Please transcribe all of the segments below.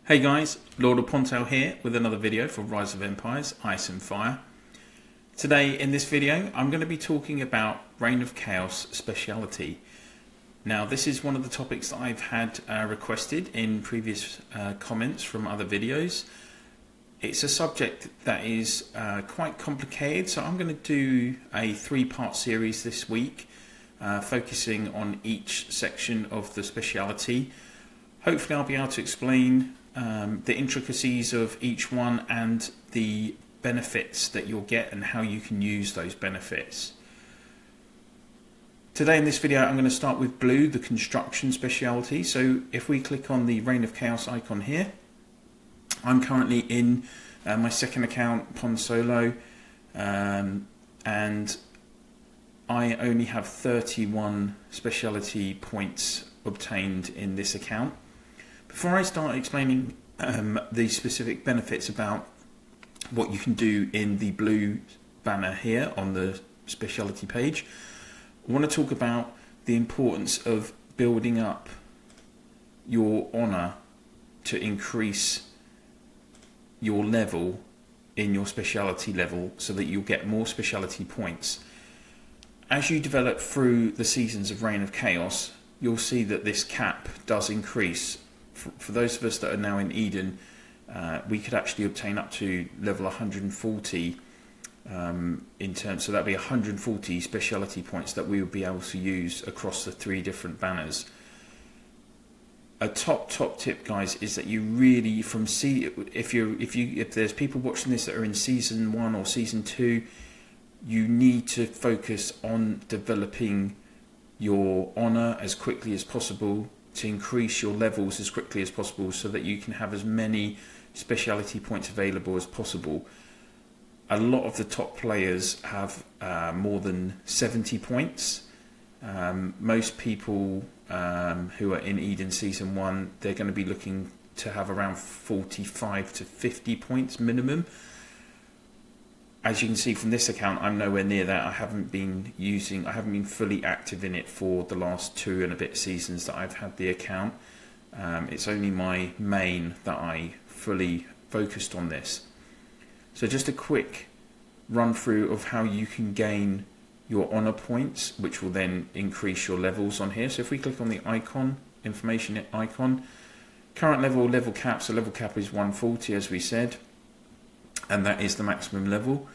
Hey guys, LordOfPondtail here with another video for Rise of Empires, Ice and Fire. Today in this video I'm going to be talking about Reign of Chaos Speciality. Now this is one of the topics that I've had requested in previous comments from other videos. It's a subject that is quite complicated, so I'm going to do a three-part series this week focusing on each section of the speciality. Hopefully I'll be able to explain the intricacies of each one and the benefits that you'll get and how you can use those benefits. Today in this video I'm going to start with blue, the construction speciality. So if we click on the Reign of Chaos icon here, I'm currently in my second account, Pond Solo, and I only have 31 speciality points obtained in this account. Before I start explaining the specific benefits about what you can do in the blue banner here on the speciality page, I want to talk about the importance of building up your honour to increase your level in your speciality level so that you'll get more speciality points. As you develop through the seasons of Reign of Chaos, you'll see that this cap does increase. For those of us that are now in Eden, we could actually obtain up to level 140 in terms, so that'd be 140 speciality points that we would be able to use across the three different banners. A top tip, guys, is that you really if there's people watching this that are in season 1 or season 2, you need to focus on developing your honor as quickly as possible, to increase your levels as quickly as possible so that you can have as many speciality points available as possible. A lot of the top players have more than 70 points. Most people who are in Eden Season 1, they're going to be looking to have around 45 to 50 points minimum. As you can see from this account, I'm nowhere near that. I haven't been fully active in it for the last 2 and a bit seasons that I've had the account. It's only my main that I fully focused on this. So just a quick run through of how you can gain your honor points, which will then increase your levels on here. So if we click on the icon, information icon, current level cap, so level cap is 140 as we said, and that is the maximum level.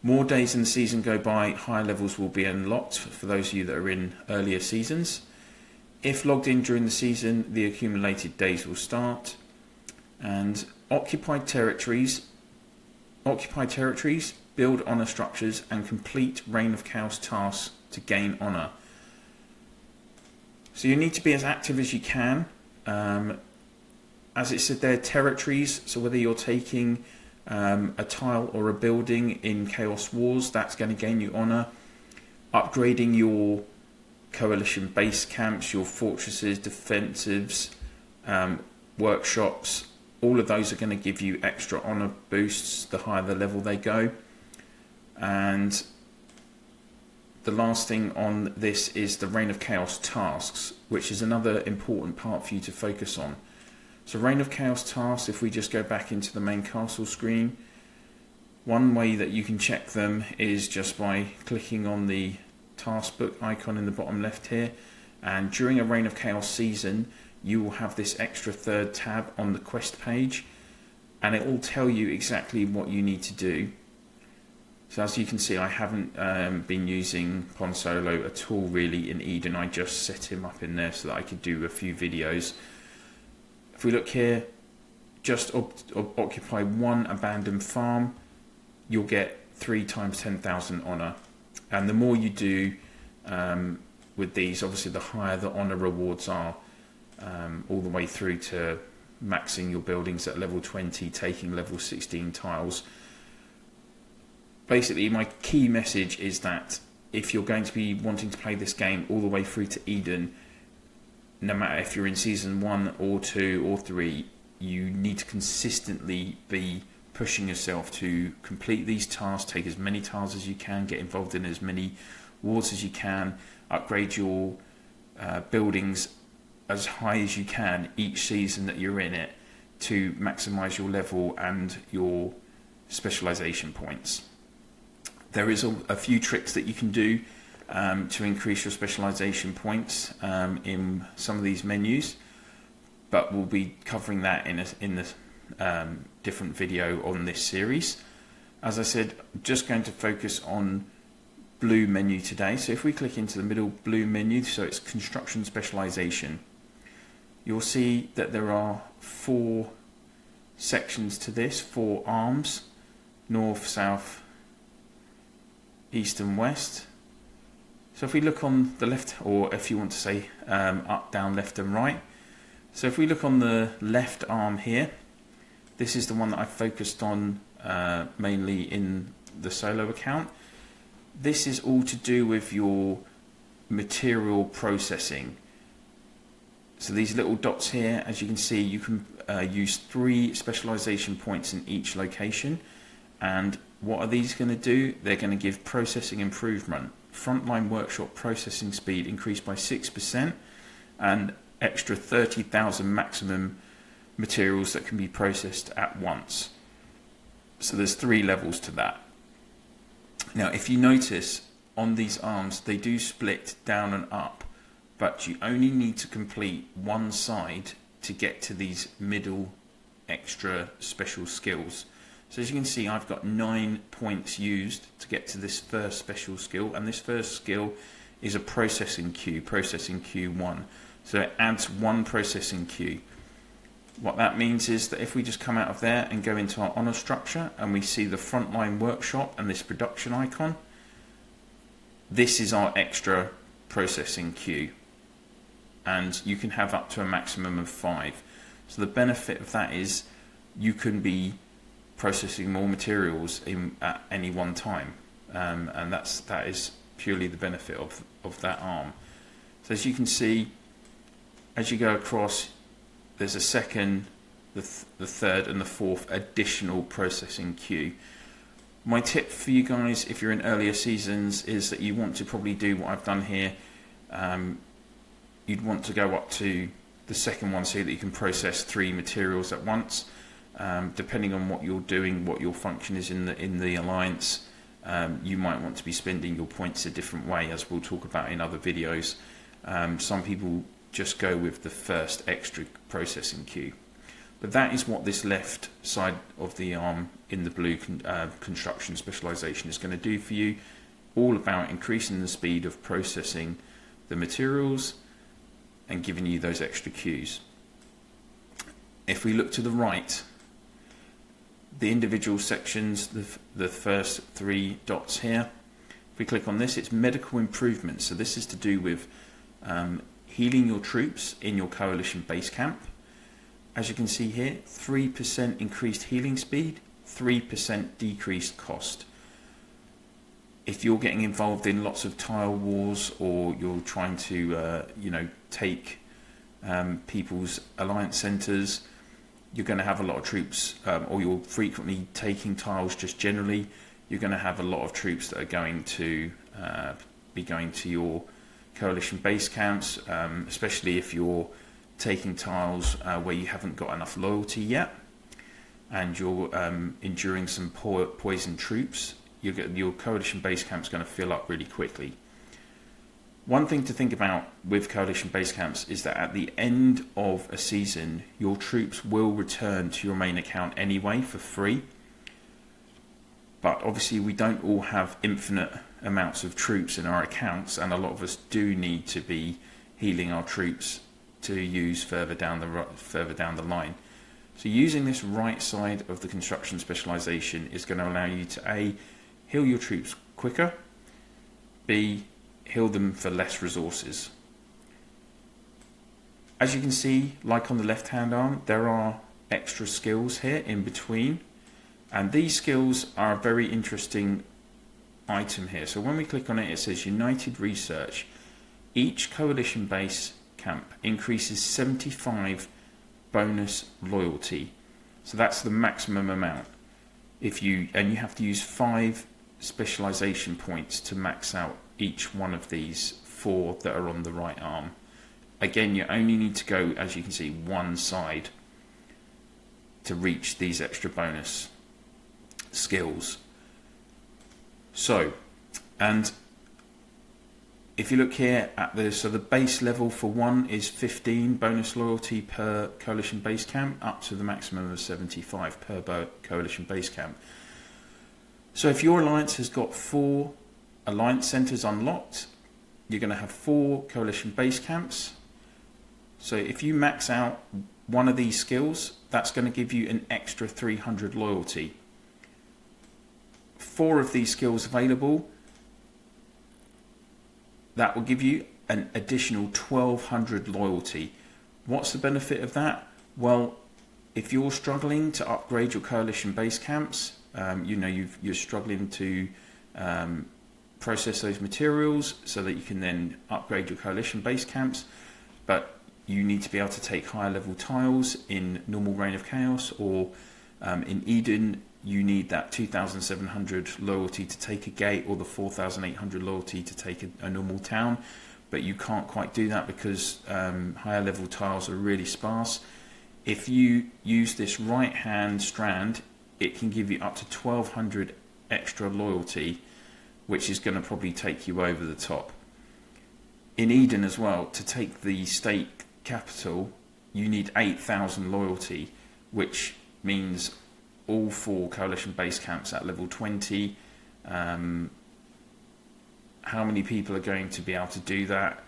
More days in the season go by, higher levels will be unlocked for those of you that are in earlier seasons. If logged in during the season, the accumulated days will start. And occupied territories, build honor structures and complete Reign of Chaos tasks to gain honor. So you need to be as active as you can. As it said there, territories, so whether you're taking a tile or a building in Chaos Wars, that's going to gain you honor. Upgrading your coalition base camps, your fortresses, defensives, workshops, all of those are going to give you extra honor boosts the higher the level they go. And the last thing on this is the Reign of Chaos tasks, which is another important part for you to focus on. So Reign of Chaos tasks, if we just go back into the main castle screen, one way that you can check them is just by clicking on the task book icon in the bottom left here, and during a Reign of Chaos season you will have this extra third tab on the quest page, and it will tell you exactly what you need to do. So as you can see, I haven't been using Pond Solo at all really in Eden. I just set him up in there so that I could do a few videos. If we look here, just occupy one abandoned farm, you'll get 3 times 10,000 honor. And the more you do with these, obviously the higher the honor rewards are, all the way through to maxing your buildings at level 20, taking level 16 tiles. Basically, my key message is that if you're going to be wanting to play this game all the way through to Eden, no matter if you're in season 1 or 2 or 3, you need to consistently be pushing yourself to complete these tasks, take as many tiles as you can, get involved in as many wars as you can, upgrade your buildings as high as you can each season that you're in it, to maximize your level and your specialization points. There is a few tricks that you can do to increase your specialization points in some of these menus, but we'll be covering that in a different video on this series. As I said, I'm just going to focus on blue menu today. So if we click into the middle blue menu, so it's construction specialization, you'll see that there are 4 sections to this, 4 arms: north, south, east and west. So if we look on the left, or if you want to say up, down, left and right. So if we look on the left arm here, this is the one that I've focused on mainly in the solo account. This is all to do with your material processing. So these little dots here, as you can see, you can use 3 specialization points in each location. And what are these going to do? They're going to give processing improvement. Frontline workshop processing speed increased by 6% and extra 30,000 maximum materials that can be processed at once. So there's 3 levels to that. Now if you notice on these arms, they do split down and up, but you only need to complete one side to get to these middle extra special skills. So as you can see, I've got 9 points used to get to this first special skill, and this first skill is a processing queue, processing queue 1. So it adds 1 processing queue. What that means is that if we just come out of there and go into our honor structure and we see the frontline workshop and this production icon, this is our extra processing queue, and you can have up to a maximum of 5. So the benefit of that is you can be processing more materials at any one time, and that is purely the benefit of that arm. So as you can see, as you go across, there's a second, the third and the fourth additional processing queue. My tip for you guys, if you're in earlier seasons, is that you want to probably do what I've done here. You'd want to go up to the second one so that you can process 3 materials at once. Depending on what you're doing, what your function is in the alliance, you might want to be spending your points a different way, as we'll talk about in other videos. Some people just go with the first extra processing queue. But that is what this left side of the arm in the blue construction specialization is going to do for you. All about increasing the speed of processing the materials and giving you those extra queues. If we look to the right, the individual sections, the first 3 dots here, if we click on this, it's medical improvement. So this is to do with healing your troops in your coalition base camp. As you can see here, 3% increased healing speed, 3% decreased cost. If you're getting involved in lots of tile wars, or you're trying to take people's alliance centers, you're going to have a lot of troops, or you're frequently taking tiles just generally, you're going to have a lot of troops that are going to be going to your coalition base camps, especially if you're taking tiles where you haven't got enough loyalty yet and you're enduring some poison troops. Your coalition base camp is going to fill up really quickly. One thing to think about with coalition base camps is that at the end of a season, your troops will return to your main account anyway for free. But obviously we don't all have infinite amounts of troops in our accounts, and a lot of us do need to be healing our troops to use further down the line. So using this right side of the construction specialization is going to allow you to A, heal your troops quicker, B, heal them for less resources. As you can see, like on the left hand arm, there are extra skills here in between, and these skills are a very interesting item here. So when we click on it, it says United Research. Each coalition base camp increases 75 bonus loyalty. So that's the maximum amount. You have to use 5 specialization points to max out each one of these 4 that are on the right arm. Again, you only need to go, as you can see, one side. to reach these extra bonus skills. So, and if you look here at the base level for 1 is 15 bonus loyalty per coalition base camp, up to the maximum of 75 per coalition base camp. So if your alliance has got 4 alliance centers unlocked, you're going to have 4 coalition base camps. So if you max out one of these skills, that's going to give you an extra 300 loyalty. 4 of these skills available, that will give you an additional 1200 loyalty. What's the benefit of that? Well, if you're struggling to upgrade your coalition base camps, you're struggling to process those materials so that you can then upgrade your coalition base camps, but you need to be able to take higher level tiles in normal Reign of Chaos, or in Eden you need that 2700 loyalty to take a gate, or the 4800 loyalty to take a normal town, but you can't quite do that because higher level tiles are really sparse. If you use this right hand strand, it can give you up to 1200 extra loyalty, which is going to probably take you over the top. In Eden as well, to take the state capital, you need 8000 loyalty, which means all 4 coalition base camps at level 20. How many people are going to be able to do that?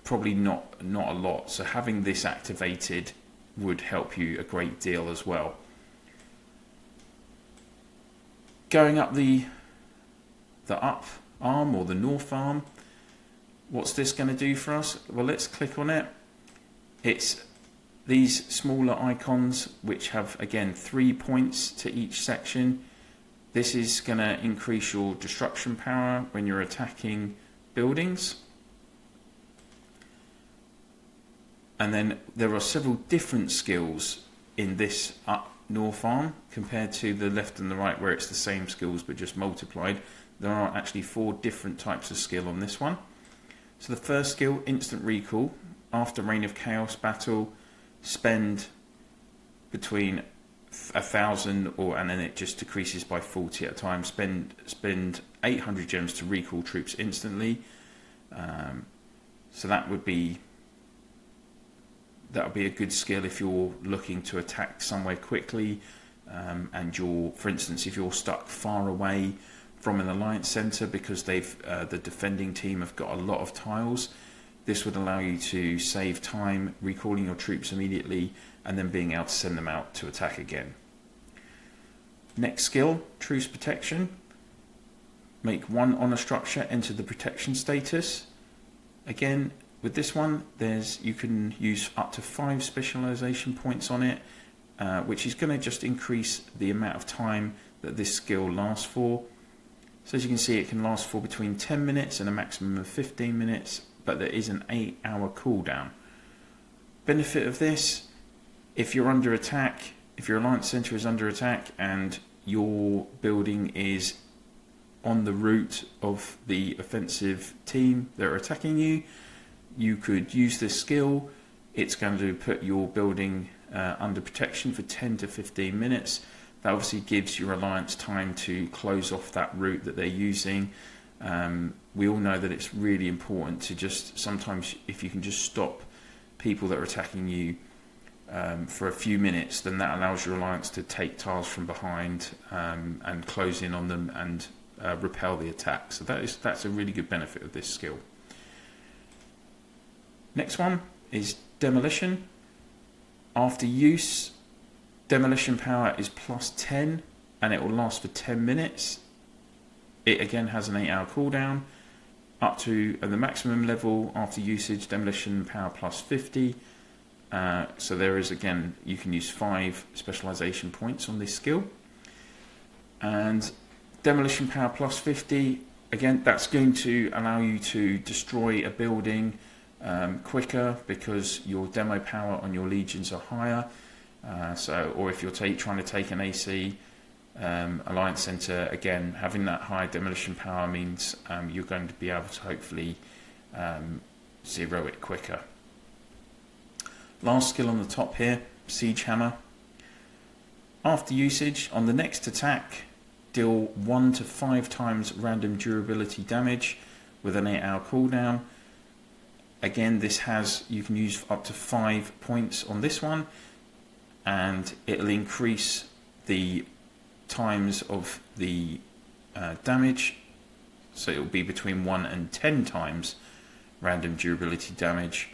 Probably not a lot. So having this activated would help you a great deal as well. Going up the up arm, or the north arm, what's this going to do for us? Well, let's click on it. It's these smaller icons which have, again, 3 points to each section. This is going to increase your destruction power when you're attacking buildings. And then there are several different skills in this up north arm compared to the left and the right, where it's the same skills but just multiplied. There are actually 4 different types of skill on this one. So the first skill, instant recall. After Reign of Chaos battle, spend between 1000 and then it just decreases by 40 at a time. Spend 800 gems to recall troops instantly. So that would be a good skill if you're looking to attack somewhere quickly, and for instance, if you're stuck far away from an alliance center because the defending team have got a lot of tiles. This would allow you to save time recalling your troops immediately and then being able to send them out to attack again. Next skill, Truce Protection. Make 1 on a structure enter the protection status. Again, with this one, you can use up to 5 specialization points on it, which is going to just increase the amount of time that this skill lasts for. So as you can see, it can last for between 10 minutes and a maximum of 15 minutes, but there is an 8-hour cooldown. Benefit of this, if you're under attack, if your alliance center is under attack and your building is on the route of the offensive team that are attacking you, you could use this skill. It's going to put your building under protection for 10 to 15 minutes. That obviously gives your alliance time to close off that route that they're using. We all know that it's really important to just, sometimes if you can just stop people that are attacking you for a few minutes, then that allows your alliance to take tiles from behind and close in on them and repel the attack. So that's a really good benefit of this skill. Next one is Demolition. After use, demolition power is +10 and it will last for 10 minutes. It again has an 8-hour cooldown. Up to the maximum level after usage, demolition power +50. So there is, again, you can use 5 specialization points on this skill. And demolition power +50, again, that's going to allow you to destroy a building quicker because your demo power on your legions are higher. Or if you're trying to take an AC alliance center, again, having that high demolition power means you're going to be able to hopefully zero it quicker. Last skill on the top here, Siege Hammer. After usage, on the next attack, deal 1 to 5 times random durability damage with an 8-hour cooldown. Again, this has, you can use up to 5 points on this one, and it'll increase the times of the damage, so it'll be between 1 and 10 times random durability damage.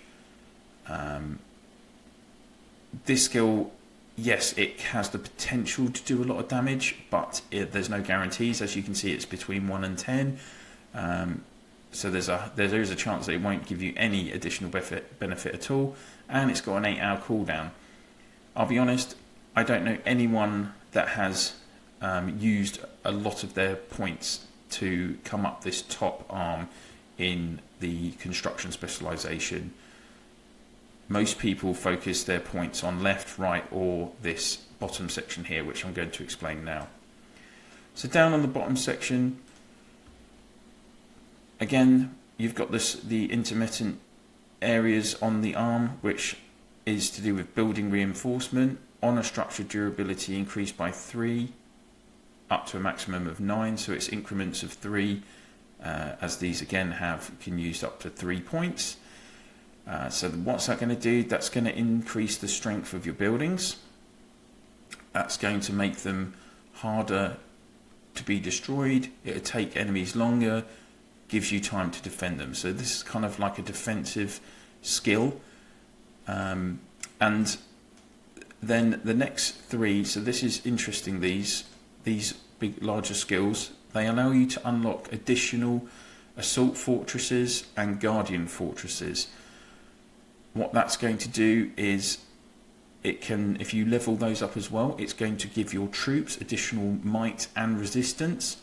This skill, yes, it has the potential to do a lot of damage, but there's no guarantees. As you can see, it's between 1 and 10. So there is a chance that it won't give you any additional benefit at all, and it's got an 8-hour cooldown. I'll be honest, I don't know anyone that has used a lot of their points to come up this top arm in the construction specialization. Most people focus their points on left, right, or this bottom section here, which I'm going to explain now. So down on the bottom section, again, you've got the intermittent areas on the arm, which is to do with building reinforcement. On a structure, durability increased by 3 up to a maximum of 9, so it's increments of 3, as these again can use up to 3 points. So what's that going to do? That's going to increase the strength of your buildings. That's going to make them harder to be destroyed. It'll take enemies longer, gives you time to defend them. So this is kind of like a defensive skill. And then the next 3, so this is interesting, these big larger skills, they allow you to unlock additional assault fortresses and guardian fortresses. What that's going to do is it can, if you level those up as well, it's going to give your troops additional might and resistance,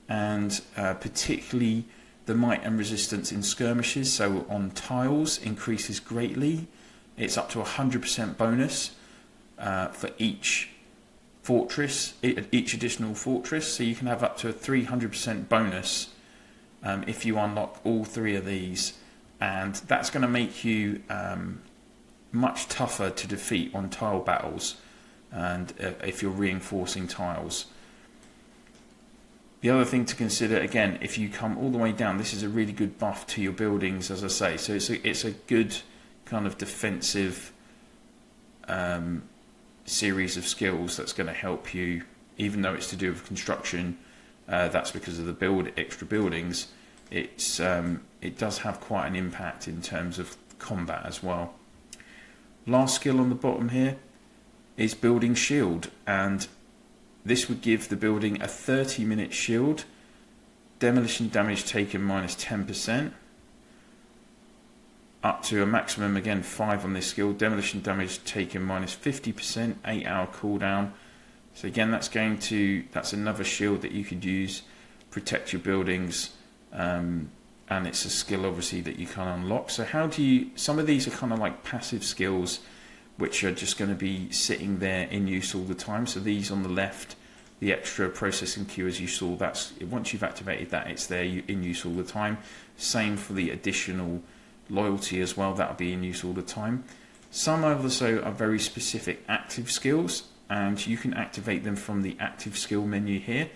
and particularly the might and resistance in skirmishes, so on tiles, increases greatly. It's up to 100% bonus for each fortress, each additional fortress, so you can have up to a 300% bonus if you unlock all 3 of these, and that's going to make you much tougher to defeat on tile battles, and if you're reinforcing tiles. The other thing to consider, again, if you come all the way down, this is a really good buff to your buildings, as I say, so it's a good kind of defensive series of skills that's going to help you, even though it's to do with construction. That's because of the extra buildings. It does have quite an impact in terms of combat as well. Last skill on the bottom here is building shield, and this would give the building a 30-minute shield, demolition damage taken minus 10%, up to a maximum, again, 5 on this skill, demolition damage taken minus 50%, 8-hour cooldown. So again, that's another shield that you could use, protect your buildings, and it's a skill obviously that you can unlock. So some of these are kind of like passive skills which are just going to be sitting there in use all the time. So these on the left, the extra processing queue, as you saw, once you've activated that, it's there in use all the time. Same for the additional loyalty as well, that'll be in use all the time. Some also are very specific active skills, and you can activate them from the active skill menu here.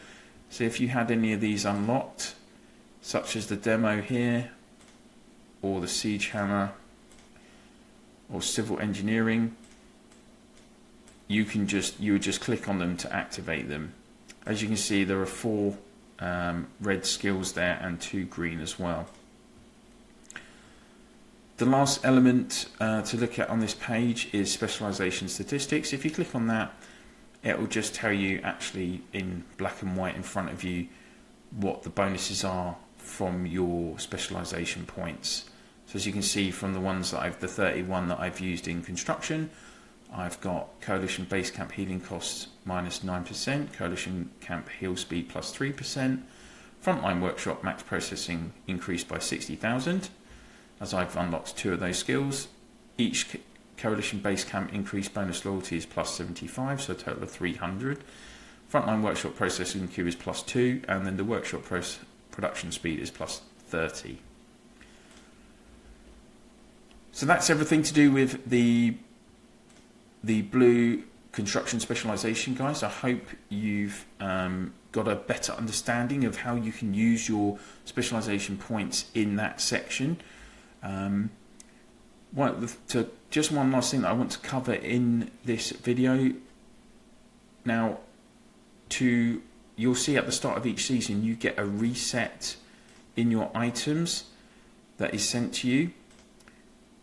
So if you had any of these unlocked, such as the demo here, or the siege hammer, or civil engineering, you would just click on them to activate them. As you can see, there are 4 red skills there and 2 green as well. The last element to look at on this page is specialization statistics. If you click on that, it will just tell you actually in black and white in front of you what the bonuses are from your specialization points. So as you can see from the ones that the 31 that I've used in construction, I've got coalition base camp healing costs minus 9%, coalition camp heal speed plus 3%, frontline workshop max processing increased by 60,000, as I've unlocked 2 of those skills. Each coalition base camp increased bonus loyalty is plus 75, so a total of 300. Frontline workshop processing queue is plus 2, and then the workshop production speed is plus 30. So that's everything to do with the the blue construction specialization, guys. I hope you've got a better understanding of how you can use your specialization points in that section. Just one last thing that I want to cover in this video. Now, you'll see at the start of each season you get a reset in your items that is sent to you,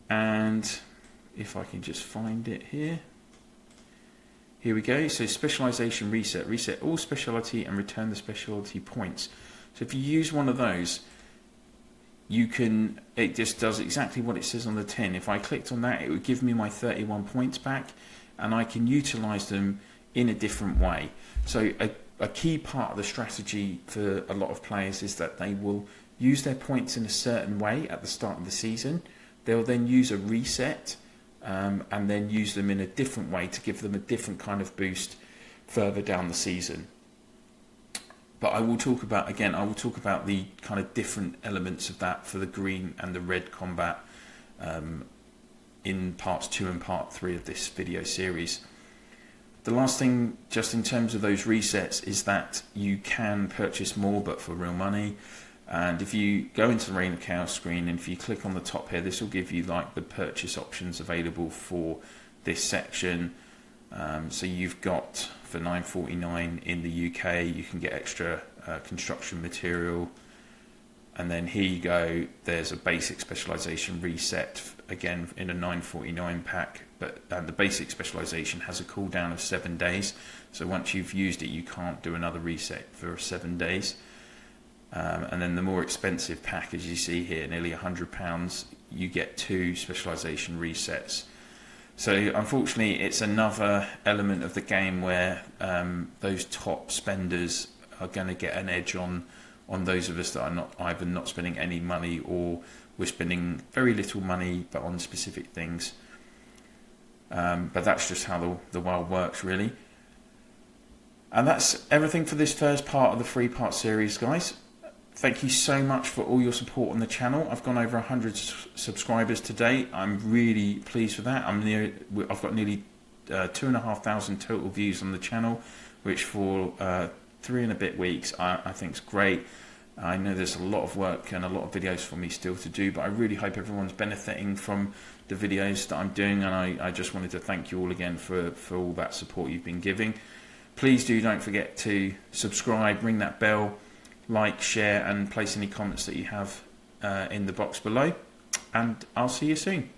and if I can just find it here. Here we go. So specialization reset all specialty and return the specialty points. So if you use one of those, it just does exactly what it says on the tin. If I clicked on that, it would give me my 31 points back, and I can utilize them in a different way. So a key part of the strategy for a lot of players is that they will use their points in a certain way at the start of the season. They'll then use a reset and then use them in a different way to give them a different kind of boost further down the season. But I will talk about the kind of different elements of that for the green and the red combat in parts 2 and part 3 of this video series. The last thing, just in terms of those resets, is that you can purchase more, but for real money. And if you go into the Reign of Chaos screen, and if you click on the top here, this will give you like the purchase options available for this section. So you've got, for $9.49 in the UK, you can get extra construction material. And then here you go, there's a basic specialization reset, again in a $9.49 pack, but the basic specialization has a cooldown of 7 days. So once you've used it, you can't do another reset for 7 days. And then the more expensive pack, as you see here, nearly £100, you get 2 specialization resets. So unfortunately, it's another element of the game where those top spenders are going to get an edge on those of us that are either not spending any money, or we're spending very little money but on specific things. But that's just how the world works, really. And that's everything for this first part of the 3-part series, guys. Thank you so much for all your support on the channel. I've gone over 100 subscribers today. I'm really pleased with that. I've got nearly 2,500 total views on the channel, which for 3 and a bit weeks I think is great. I know there's a lot of work and a lot of videos for me still to do, but I really hope everyone's benefiting from the videos that I'm doing, and I just wanted to thank you all again for all that support you've been giving. Please don't forget to subscribe, ring that bell, like, share, and place any comments that you have in the box below, and I'll see you soon.